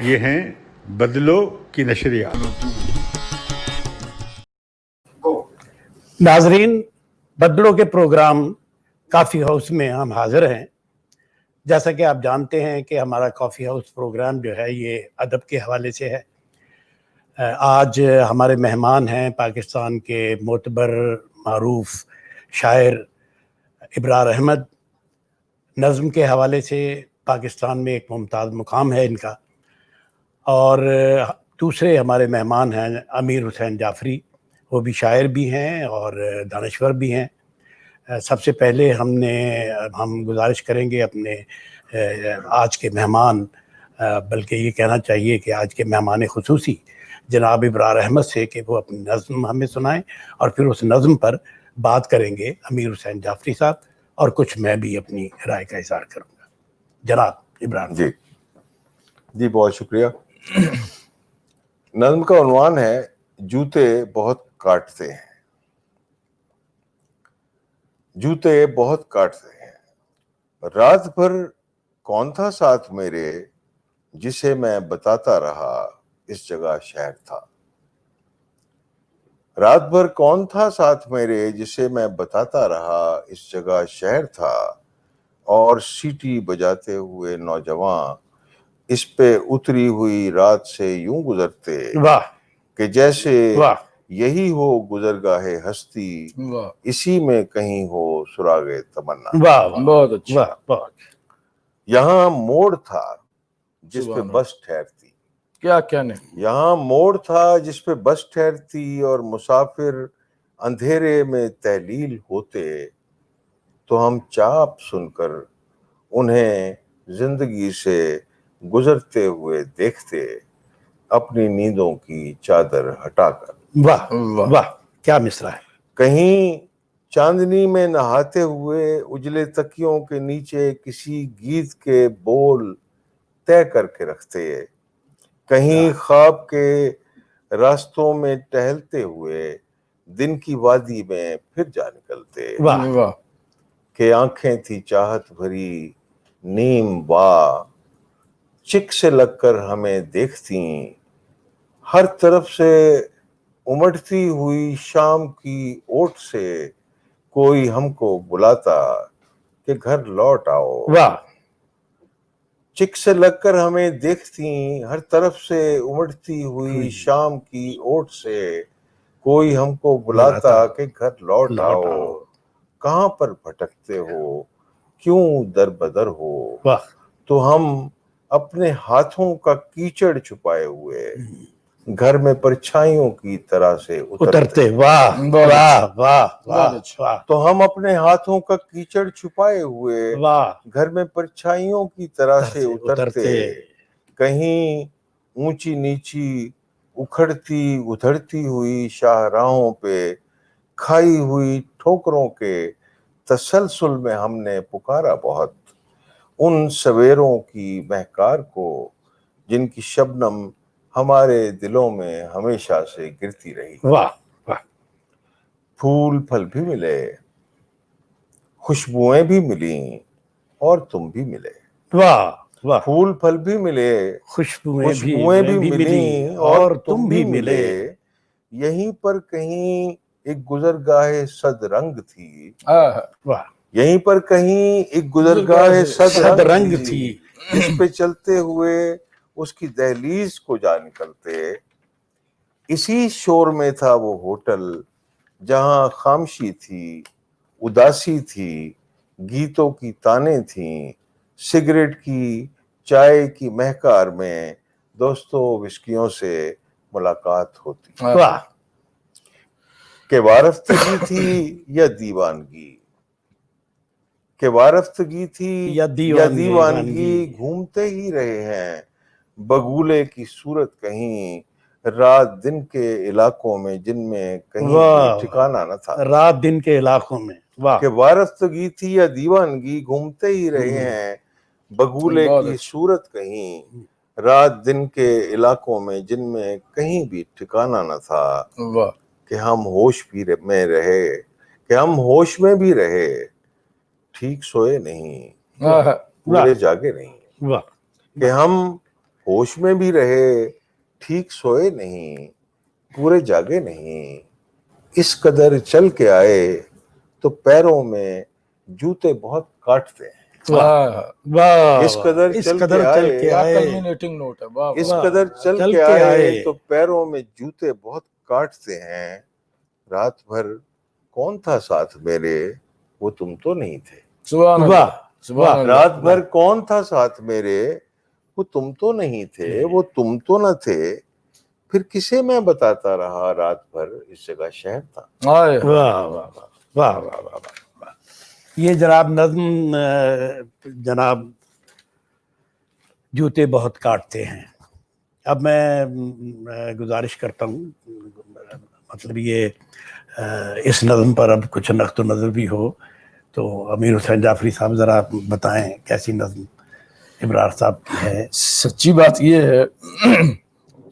یہ ہیں بدلو کی نشریات۔ ناظرین، بدلو کے پروگرام کافی ہاؤس میں ہم حاضر ہیں۔ جیسا کہ آپ جانتے ہیں کہ ہمارا کافی ہاؤس پروگرام جو ہے یہ ادب کے حوالے سے ہے۔ آج ہمارے مہمان ہیں پاکستان کے معتبر معروف شاعر ابرار احمد۔ نظم کے حوالے سے پاکستان میں ایک ممتاز مقام ہے ان کا۔ اور دوسرے ہمارے مہمان ہیں امیر حسین جعفری، وہ بھی شاعر بھی ہیں اور دانشور بھی ہیں۔ سب سے پہلے ہم گزارش کریں گے اپنے آج کے مہمان، بلکہ یہ کہنا چاہیے کہ آج کے مہمان خصوصی جناب ابرار احمد سے کہ وہ اپنی نظم ہمیں سنائیں، اور پھر اس نظم پر بات کریں گے امیر حسین جعفری صاحب، اور کچھ میں بھی اپنی رائے کا اظہار کروں گا۔ جناب ابرار۔ جی بہت شکریہ۔ نظم کا عنوان ہے جوتے بہت کاٹتے ہیں۔ جوتے بہت کاٹتے ہیں، رات بھر کون تھا ساتھ میرے جسے میں بتاتا رہا اس جگہ شہر تھا۔ رات بھر کون تھا ساتھ میرے جسے میں بتاتا رہا اس جگہ شہر تھا، اور سیٹی بجاتے ہوئے نوجوان اس پہ اتری ہوئی رات سے یوں گزرتے کہ جیسے یہی ہو گزرگاہ ہستی، اسی میں کہیں ہو سراغ تمنا۔ بہت اچھا۔ یہاں موڑ تھا جس پہ بس ٹھہرتی، کیا نہیں، یہاں موڑ تھا جس پہ بس ٹھہرتی، اور مسافر اندھیرے میں تحلیل ہوتے تو ہم چاپ سن کر انہیں زندگی سے گزرتے ہوئے دیکھتے اپنی نیندوں کی چادر ہٹا کر۔ واہ واہ، کیا مصرع ہے۔ کہیں چاندنی میں نہاتے ہوئے اجلے تکیوں کے نیچے کسی گیت کے بول طے کر کے رکھتے، کہیں خواب کے راستوں میں ٹہلتے ہوئے دن کی وادی میں پھر جا نکلتے، واہ، کہ آنکھیں تھی چاہت بھری نیم واہ، چک سے لگ کر ہمیں دیکھتی، ہر طرف سے امٹتی ہوئی شام کی اوٹ سے کوئی ہم کو بلاتا کہ گھر لوٹ آؤ۔ واہ، چک سے لگ کر ہمیں دیکھتی، ہر طرف سے امٹتی ہوئی شام کی اوٹ سے کوئی ہم کو بلاتا کہ گھر لوٹ آؤ۔ کہاں پر بھٹکتے ہو، کیوں در بدر ہو، تو ہم اپنے ہاتھوں کا کیچڑ چھپائے ہوئے گھر میں پرچھائیوں کی طرح سے اترتے۔ واہ واہ واہ واہ، تو ہم اپنے ہاتھوں کا کیچڑ چھپائے ہوئے گھر میں پرچھائیوں کی طرح سے اترتے، کہیں اونچی نیچی اکھڑتی ادھڑتی ہوئی شاہراہوں پہ کھائی ہوئی ٹھوکروں کے تسلسل میں ہم نے پکارا بہت ان سویروں کی مہکار کو جن کی شبنم ہمارے دلوں میں ہمیشہ سے گرتی رہی۔ واہ واہ، پھول پھل بھی ملے، خوشبوئیں بھی ملیں، اور تم بھی ملے۔ واہ واہ، پھول پھل بھی ملے، خوشبوئیں بھی ملیں، اور تم بھی ملے۔ یہیں پر کہیں ایک گزرگاہ صد رنگ تھی، یہیں پر کہیں ایک گزرگاہ صد رنگ تھی، جس پہ چلتے ہوئے اس کی دہلیز کو جا نکلتے۔ اسی شور میں تھا وہ ہوٹل جہاں خاموشی تھی، اداسی تھی، گیتوں کی تانیں تھیں، سگریٹ کی چائے کی مہکار میں دوستوں وسکیوں سے ملاقات ہوتی۔ واہ، کہ وارفتگی تھی یا دیوانگی، کہ وارفتگی تھی یا دیوانگی، گھومتے ہی رہے ہیں بگولے کی صورت کہیں رات دن کے علاقوں میں جن میں کہیں بھی ٹھکانہ نہ تھا۔ رات دن کے علاقوں میں، واہ، کہ وارفتگی تھی یا دیوانگی، گھومتے ہی رہے ہیں بگولے کی صورت کہیں رات دن کے علاقوں میں جن میں کہیں بھی ٹھکانہ نہ تھا۔ کہ ہم ہوش میں رہے، کہ ہم ہوش میں بھی رہے، ٹھیک سوئے نہیں، پورے جاگے نہیں۔ کہ ہم ہوش میں بھی رہے ٹھیک سوئے نہیں پورے جاگے نہیں، اس قدر چل کے آئے تو پیروں میں جوتے بہت کاٹتے ہیں. اس قدر چل کے آئے، اس قدر چل کے آئے تو پیروں میں جوتے بہت کاٹتے ہیں. رات بھر کون تھا ساتھ میرے، وہ تم تو نہیں تھے. رات بھر کون تھا ساتھ میرے، وہ تم تو نہیں تھے، وہ تم تو نہ تھے. پھر کسے میں بتاتا رہا رات بھر اس جگہ شہر تھا. واہ واہ واہ واہ واہ واہ. یہ جناب نظم جناب جوتے بہت کاٹتے ہیں. اب میں گزارش کرتا ہوں، مطلب یہ اس نظم پر اب کچھ نقد و نظر بھی ہو تو امیر حسین جعفری صاحب ذرا بتائیں کیسی نظم ابرار صاحب کی ہے. سچی بات یہ ہے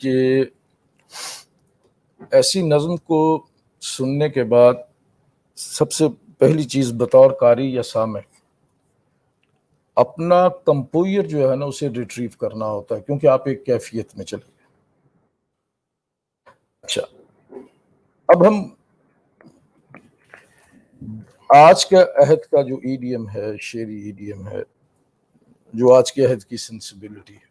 کہ ایسی نظم کو سننے کے بعد سب سے پہلی چیز بطور قاری یا سامع اپنا کمپوئر جو ہے نا اسے ریٹریو کرنا ہوتا ہے، کیونکہ آپ ایک کیفیت میں چلے گئے. اچھا، اب ہم آج کا عہد کا جو ای ڈی ایم ہے، شعری ای ڈی ایم ہے، جو آج کے عہد کی سینسیبلٹی ہے،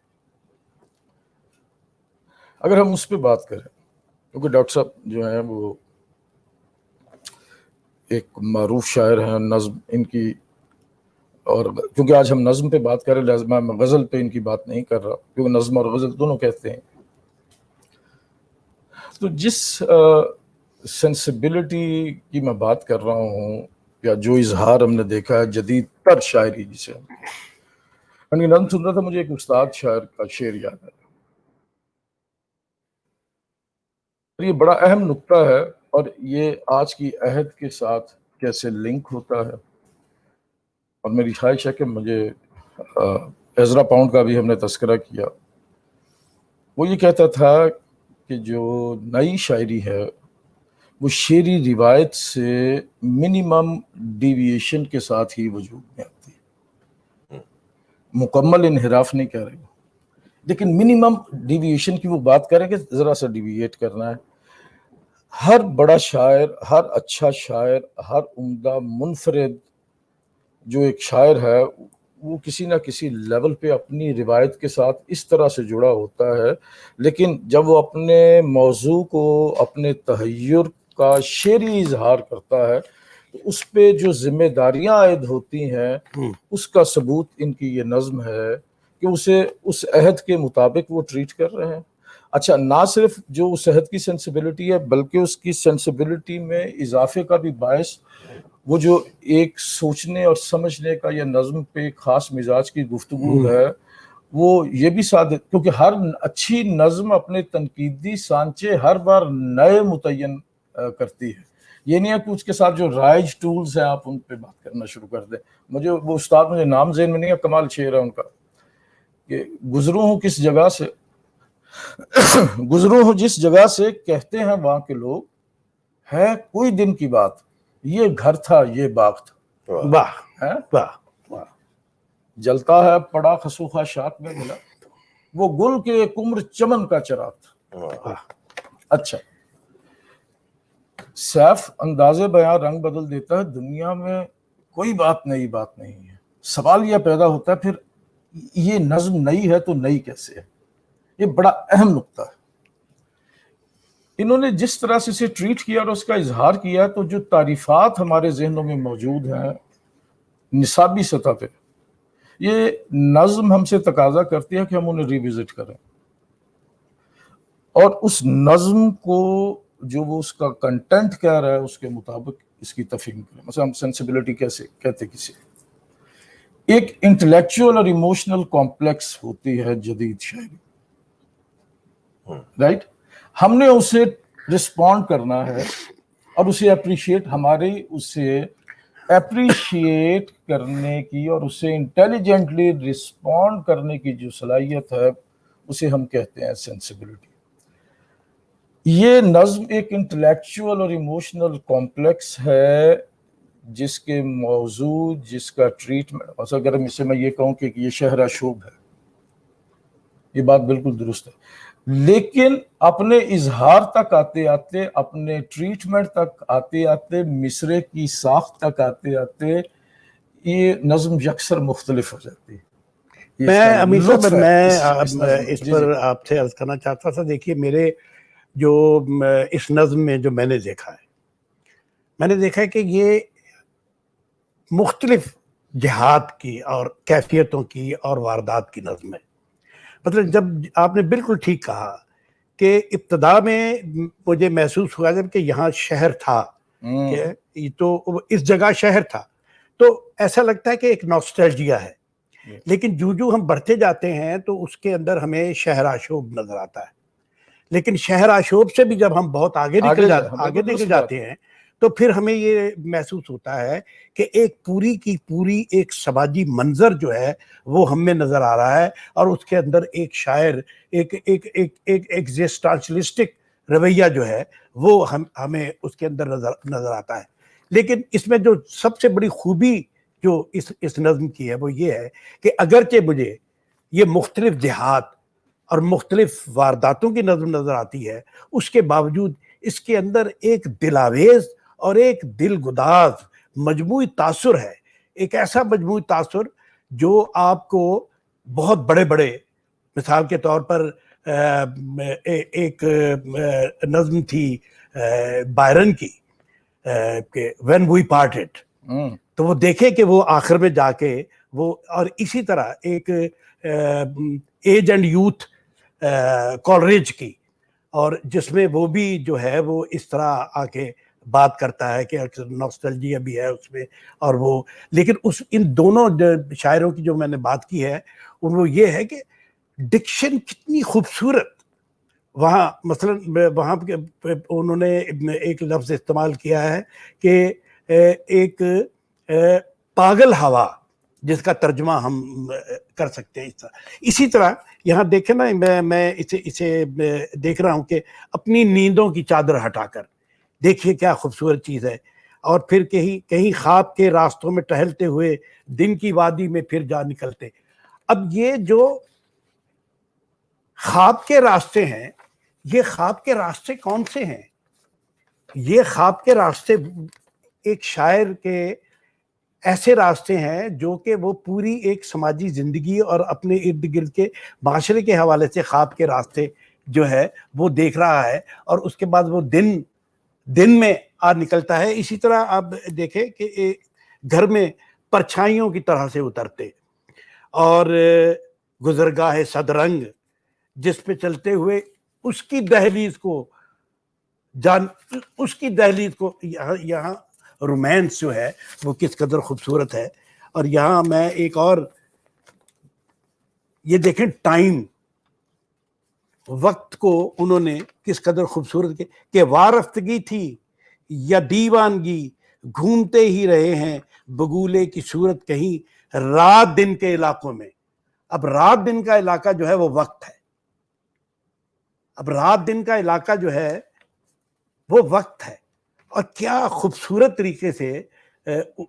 اگر ہم اس پہ بات کریں، کیونکہ ڈاکٹر صاحب جو ہیں وہ ایک معروف شاعر ہیں، نظم ان کی، اور کیونکہ آج ہم نظم پہ بات کر رہے ہیں میں غزل پہ ان کی بات نہیں کر رہا، کیونکہ نظم اور غزل دونوں کہتے ہیں. تو جس سینسیبلٹی کی میں بات کر رہا ہوں یا جو اظہار ہم نے دیکھا ہے جدید تر شاعری جسے نظم سن رہا تھا، مجھے ایک استاد شاعر کا شعر یاد ہے. یہ بڑا اہم نقطہ ہے اور یہ آج کی عہد کے ساتھ کیسے لنک ہوتا ہے. اور میری خواہش ہے کہ مجھے عزرا پاؤنڈ کا بھی ہم نے تذکرہ کیا. وہ یہ کہتا تھا کہ جو نئی شاعری ہے وہ شعری روایت سے منیمم ڈیویشن کے ساتھ ہی وجود میں آتی ہے. مکمل انحراف نہیں کہہ رہے ہوں، لیکن منیمم ڈیویشن کی وہ بات کریں کہ ذرا سا ڈیویٹ کرنا ہے. ہر بڑا شاعر، ہر اچھا شاعر، ہر عمدہ منفرد جو ایک شاعر ہے وہ کسی نہ کسی لیول پہ اپنی روایت کے ساتھ اس طرح سے جڑا ہوتا ہے، لیکن جب وہ اپنے موضوع کو، اپنے تحیر کا شعری اظہار کرتا ہے تو اس پہ جو ذمہ داریاں عائد ہوتی ہیں اس کا ثبوت ان کی یہ نظم ہے کہ اسے اس عہد کے مطابق وہ ٹریٹ کر رہے ہیں. اچھا، نہ صرف جو اس عہد کی سینسیبلٹی ہے بلکہ اس کی سینسیبلٹی میں اضافے کا بھی باعث وہ جو ایک سوچنے اور سمجھنے کا یا نظم پہ ایک خاص مزاج کی گفتگو ہے، وہ یہ بھی ثابت، کیونکہ ہر اچھی نظم اپنے تنقیدی سانچے ہر بار نئے متعین کرتی ہے. یہ نہیں ہے کہ اس کے ساتھ جو رائج ٹولز ہیں آپ ان پہ بات کرنا شروع کر دیں. مجھے وہ استاد، مجھے نام ذہن میں نہیں ہے، کمال شعر ہے ان کا کہ گزروں ہوں کس جگہ سے، گزروں ہوں جس جگہ سے، کہتے ہیں وہاں کے لوگ، ہے کوئی دن کی بات، یہ گھر تھا یہ باغ تھا. واہ واہ واہ. جلتا ہے پڑا خسوخا شاخ میں ملا، وہ گل کے ایک عمر چمن کا چراغ تھا. اچھا، سیف انداز بیان رنگ بدل دیتا ہے. دنیا میں کوئی بات نئی بات نہیں ہے. سوال یہ پیدا ہوتا ہے پھر یہ نظم نئی ہے تو نئی کیسے ہے؟ یہ بڑا اہم نقطہ ہے. انہوں نے جس طرح سے اسے ٹریٹ کیا اور اس کا اظہار کیا تو جو تعریفات ہمارے ذہنوں میں موجود ہیں نصابی سطح پہ، یہ نظم ہم سے تقاضا کرتی ہے کہ ہم انہیں ریوزٹ کریں اور اس نظم کو جو وہ اس کا کنٹینٹ کہہ رہا ہے اس کے مطابق اس کی تفہیم کریں. مثلا ہم سینسیبلٹی کیسے کہتے کسی ایک انٹلیکچوئل اور ایموشنل کمپلیکس ہوتی ہے جدید شاعری، رائٹ؟ ہم نے اسے رسپونڈ کرنا ہے اور اسے اپریشیٹ، ہماری اسے اپریشیٹ کرنے کی اور اسے انٹیلیجنٹلی رسپونڈ کرنے کی جو صلاحیت ہے اسے ہم کہتے ہیں سینسیبلٹی. یہ نظم ایک انٹلیکچوئل اور ایموشنل کمپلیکس ہے جس کے موضوع، جس کا ٹریٹمنٹ، اگر میں یہ کہوں کہ یہ شہر شوب ہے یہ بات بالکل درست ہے. لیکن اپنے اظہار تک آتے آتے، اپنے ٹریٹمنٹ تک آتے آتے، مصرے کی ساخت تک آتے آتے یہ نظم یکسر مختلف ہو جاتی ہے. میں امیر صاحب میں اس پر آپ سے عرض کرنا چاہتا تھا. دیکھیے میرے جو اس نظم میں جو میں نے دیکھا ہے کہ یہ مختلف جہاد کی اور کیفیتوں کی اور واردات کی نظم ہے. مطلب جب آپ نے بالکل ٹھیک کہا کہ ابتدا میں مجھے محسوس ہوا جب کہ یہاں شہر تھا، کہ تو اس جگہ شہر تھا، تو ایسا لگتا ہے کہ ایک نوسٹیلجیا ہے. لیکن جو ہم بڑھتے جاتے ہیں تو اس کے اندر ہمیں شہر آشوب نظر آتا ہے. لیکن شہر آشوب سے بھی جب ہم بہت آگے نکل جاتے ہیں تو پھر ہمیں یہ محسوس ہوتا ہے کہ ایک پوری کی پوری ایک سماجی منظر جو ہے وہ ہم میں نظر آ رہا ہے، اور اس کے اندر ایک شاعر ایک ایگزسٹانشلسٹک رویہ جو ہے وہ ہمیں اس کے اندر نظر آتا ہے. لیکن اس میں جو سب سے بڑی خوبی جو اس نظم کی ہے وہ یہ ہے کہ اگرچہ مجھے یہ مختلف جہات اور مختلف وارداتوں کی نظم نظر آتی ہے، اس کے باوجود اس کے اندر ایک دلاویز اور ایک دل گداز مجموعی تاثر ہے. ایک ایسا مجموعی تاثر جو آپ کو بہت بڑے مثال کے طور پر ایک نظم تھی بائرن کی کہ وین وی پارٹڈ، تو وہ دیکھے کہ وہ آخر میں جا کے وہ، اور اسی طرح ایک ایج اینڈ یوتھ کالریج کی، اور جس میں وہ بھی جو ہے وہ اس طرح آ کے بات کرتا ہے کہ نوسٹلجیا بھی ہے اس میں. اور وہ لیکن ان دونوں شاعروں کی جو میں نے بات کی ہے وہ یہ ہے کہ ڈکشن کتنی خوبصورت. وہاں مثلا وہاں انہوں نے ایک لفظ استعمال کیا ہے کہ ایک پاگل ہوا، جس کا ترجمہ ہم کر سکتے ہیں اسی طرح یہاں دیکھیں نا، میں اسے دیکھ رہا ہوں کہ اپنی نیندوں کی چادر ہٹا کر دیکھیے کیا خوبصورت چیز ہے. اور پھر کہیں خواب کے راستوں میں ٹہلتے ہوئے دن کی وادی میں پھر جا نکلتے. اب یہ جو خواب کے راستے ہیں، یہ خواب کے راستے کون سے ہیں؟ یہ خواب کے راستے ایک شاعر کے ایسے راستے ہیں جو کہ وہ پوری ایک سماجی زندگی اور اپنے ارد گرد کے معاشرے کے حوالے سے خواب کے راستے جو ہے وہ دیکھ رہا ہے، اور اس کے بعد وہ دن میں آ نکلتا ہے. اسی طرح آپ دیکھیں کہ گھر میں پرچھائیوں کی طرح سے اترتے، اور گزرگاہ صدرنگ جس پہ چلتے ہوئے اس کی دہلیز کو یہاں رومانس جو ہے وہ کس قدر خوبصورت ہے. اور یہاں میں ایک اور یہ دیکھیں ٹائم، وقت کو انہوں نے کس قدر خوبصورت کہ وارفتگی تھی یا دیوانگی، گھومتے ہی رہے ہیں بگولے کی صورت کہیں رات دن کے علاقوں میں. اب رات دن کا علاقہ جو ہے وہ وقت ہے، اب رات دن کا علاقہ جو ہے وہ وقت ہے. اور کیا خوبصورت طریقے سے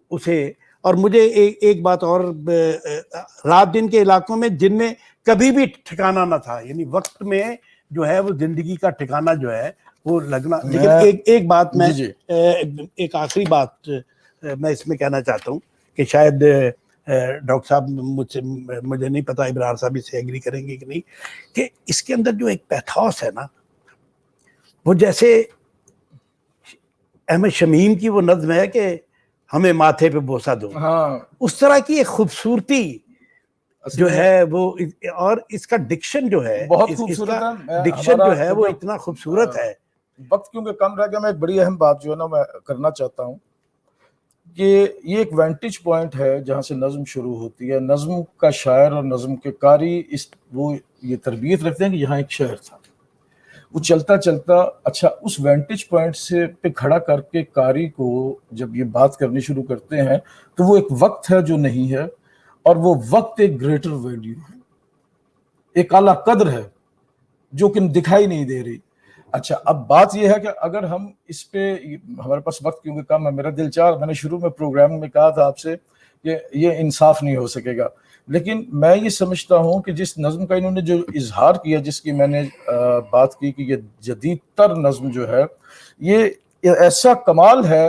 اسے، اور مجھے ایک بات اور، رات دن کے علاقوں میں جن میں کبھی بھی ٹھکانہ نہ تھا، یعنی وقت میں جو ہے وہ زندگی کا ٹھکانہ جو ہے وہ لگنا. لیکن ایک بات میں ایک آخری بات میں اس میں کہنا چاہتا ہوں کہ شاید ڈاکٹر صاحب مجھے نہیں پتا ابرار صاحب اس سے ایگری کریں گے کہ نہیں، کہ اس کے اندر جو ایک پیتھوس ہے نا، وہ جیسے احمد شمیم کی وہ نظم ہے کہ ہمیں ماتھے پہ بوسہ دو، اس طرح کی ایک خوبصورتی جو ہے وہ، اور اس کا ڈکشن جو ہے بہت خوبصورت ہے. ڈکشن جو ہے وہ اتنا خوبصورت ہے. وقت کیونکہ کم رہ گیا، میں ایک بڑی اہم بات جو ہے نا میں کرنا چاہتا ہوں کہ یہ ایک وینٹیج پوائنٹ ہے جہاں سے نظم شروع ہوتی ہے. نظم کا شاعر اور نظم کے قاری وہ یہ تربیت رکھتے ہیں کہ یہاں ایک شہر تھا، وہ چلتا چلتا اچھا اس وینٹیج پوائنٹ سے پہ کھڑا کر کے قاری کو جب یہ بات کرنی شروع کرتے ہیں تو وہ ایک وقت ہے جو نہیں ہے، اور وہ وقت ایک گریٹر ویلیو ہے، ایک اعلیٰ قدر ہے جو کہ دکھائی نہیں دے رہی. اچھا اب بات یہ ہے کہ اگر ہم اس پہ، ہمارے پاس وقت کیونکہ کم ہے، میرا دل چاہ، میں نے شروع میں پروگرام میں کہا تھا آپ سے کہ یہ انصاف نہیں ہو سکے گا. لیکن میں یہ سمجھتا ہوں کہ جس نظم کا انہوں نے جو اظہار کیا، جس کی میں نے بات کی کہ یہ جدید تر نظم جو ہے، یہ ایسا کمال ہے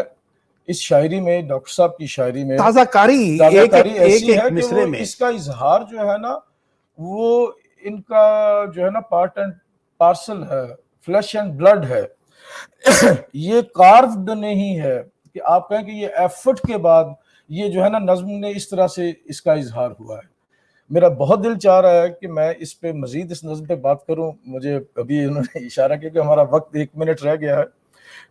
اس شاعری میں، ڈاکٹر صاحب کی شاعری میں، تازہ کاری ایسی ہے کہ وہ اس کا اظہار جو ہے نا وہ ان کا جو ہے نا پارٹ اینڈ پارسل ہے، فلیش اینڈ بلڈ ہے. یہ کاروڈ نہیں ہے کہ آپ کہیں کہ یہ ایفرٹ کے بعد یہ جو ہے نا نظم نے اس طرح سے اس کا اظہار ہوا ہے. میرا بہت دل چاہ رہا ہے کہ میں اس پہ مزید اس نظم پہ بات کروں. مجھے ابھی انہوں نے اشارہ کیا کہ ہمارا وقت 1 منٹ رہ گیا ہے،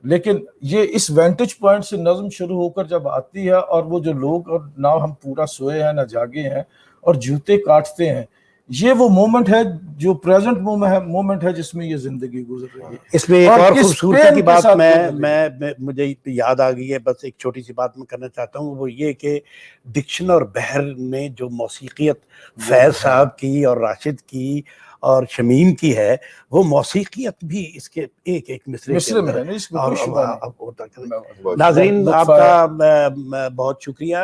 لیکن یہ اس وینٹیج پوائنٹ سے نظم شروع ہو کر جب آتی ہے اور وہ جو لوگ، اور نہ ہم پورا سوئے ہیں نہ جاگے ہیں اور جوتے کاٹتے ہیں، یہ وہ مومنٹ ہے جو پریزنٹ مومنٹ ہے جس میں یہ زندگی گزر رہی ہے. اس میں ایک اور خوبصورتی کی بات مجھے یاد آ گئی ہے، بس ایک چھوٹی سی بات میں کرنا چاہتا ہوں، وہ یہ کہ ڈکشن اور بحر میں جو موسیقیت فیض صاحب کی اور راشد کی اور شمیم کی ہے، وہ موسیقیت بھی اس کے ایک ایک مصرے میں ہے. ناظرین، آپ کا بہت شکریہ،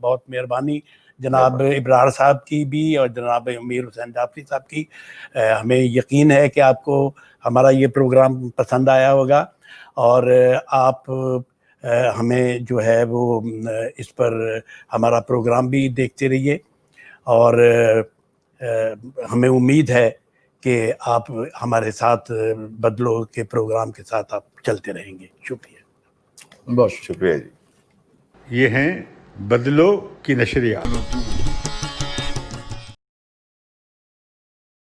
بہت مہربانی جناب ابرار صاحب کی بھی اور جناب امیر حسین جعفری صاحب کی. ہمیں یقین ہے کہ آپ کو ہمارا یہ پروگرام پسند آیا ہوگا، اور آپ ہمیں جو ہے وہ اس پر ہمارا پروگرام بھی دیکھتے رہیے، اور ہمیں امید ہے کہ آپ ہمارے ساتھ بدلو کے پروگرام کے ساتھ آپ چلتے رہیں گے. شکریہ، بہت شکریہ جی. یہ ہیں بدلو کی نشریات.